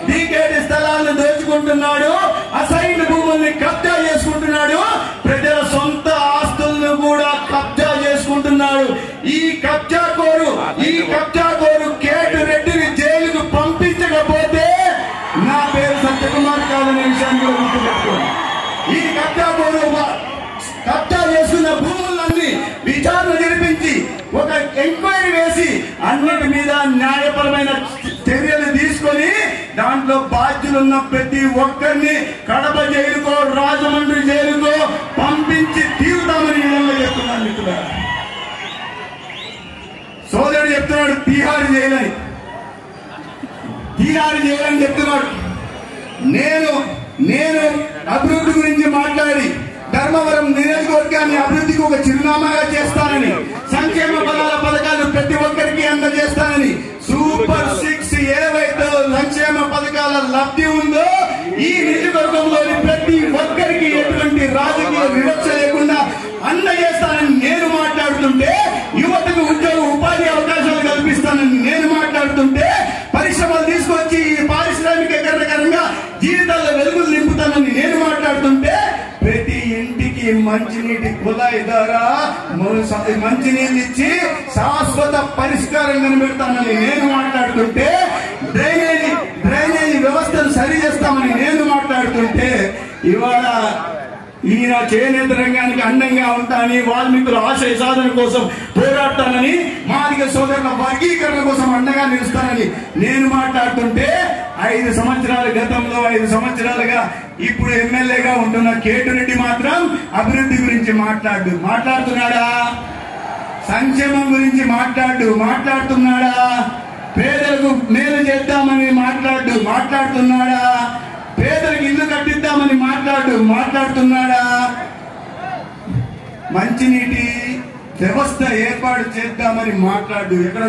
DKT స్థలాలను దోచుకుంటున్నాడు, assign భూముల్ని కబ్జా చేసుకుంటున్నాడు, ప్రజల సొంత ఆస్తులను కూడా కబ్జా చేసుకుంటున్నాడు. ఈ కబ్జాకోరు కేటు రెడ్డిని జైలుకు పంపించకపోతే నా పేరు సత్యకుమార్ కాదనే విషయాన్ని గుర్తుపెట్టుకోండి. ఈ కబ్జాకోరు కబ్జా చేస్తున్న భూములన్నీ విచారణ జరిపించి ఒక ఎంక్వైరీ వేసి అన్నిటి మీద న్యాయపరమైన చర్యలు తీసుకొని దాంట్లో బాధ్యులున్న ప్రతి ఒక్కరిని కడప జైలుకో రాజమండ్రి జైలుకో పంపించి తీరుతామని విధంగా చెప్తున్నాను మిత్రులారా. సోదరుడు చెప్తున్నాడు తీహార్ జైలని చెప్తున్నాడు. నేను అభివృద్ధి గురించి మాట్లాడి ధర్మవరం నియోజకవర్గాన్ని అభివృద్ధికి ఒక చిరునామాగా చేస్తానని, సంక్షేమ పథకాలు ప్రతి ఒక్కరికి అందజేస్తానని, సూపర్ 6 ఏవైతే సంక్షేమ పథకాల లబ్ధి ఉందో ఈ నియోజకవర్గంలోని ప్రతి ఒక్కరికి ఎటువంటి రాజకీయ వివక్ష లేకుండా అందజేస్తానని నేను మాట్లాడుతుంటే, యువతకు ఉద్యోగ ఉపాధి అవకాశాలు కల్పిస్తానని నేను మాట్లాడుతుంటే, పరిశ్రమలు తీసుకొచ్చి ఈ పారిశ్రామికీకరణగా జీవితాల్లో వెలుగులు నింపుతానని నేను మాట్లాడుతుంటే, ప్రతి ఇంటికి మంచినీటి కుళాయి ద్వారా మంచినీళ్ళు ఇచ్చి శాశ్వత పరిష్కారం కనిపెడతానని నేను మాట్లాడుతుంటే, డ్రైనేజీ వ్యవస్థను సరి చేస్తామని నేను మాట్లాడుతుంటే, ఇవాళ ఈయన చేనేత రంగానికి అండంగా ఉంటానని, వాల్మీకుల ఆశయ సాధన కోసం పోరాడతానని, మాదిగ సోదరుల వర్గీకరణ కోసం అండగా నిలుస్తానని నేను మాట్లాడుతుంటే, 5 సంవత్సరాల గతంలో 5 సంవత్సరాలుగా ఇప్పుడు ఎమ్మెల్యేగా ఉంటున్న కేటు రెడ్డి మాత్రం అభివృద్ధి గురించి మాట్లాడుతున్నాడా? సంక్షేమం గురించి మాట్లాడుతున్నాడా? పేదలకు మేలు చేద్దామని మాట్లాడుతున్నాడా? పేదలకు ఇల్లు కట్టిద్దామని మాట్లాడుతున్నాడా? మంచినీటి వ్యవస్థ ఏర్పాటు చేద్దామని ఎక్కడ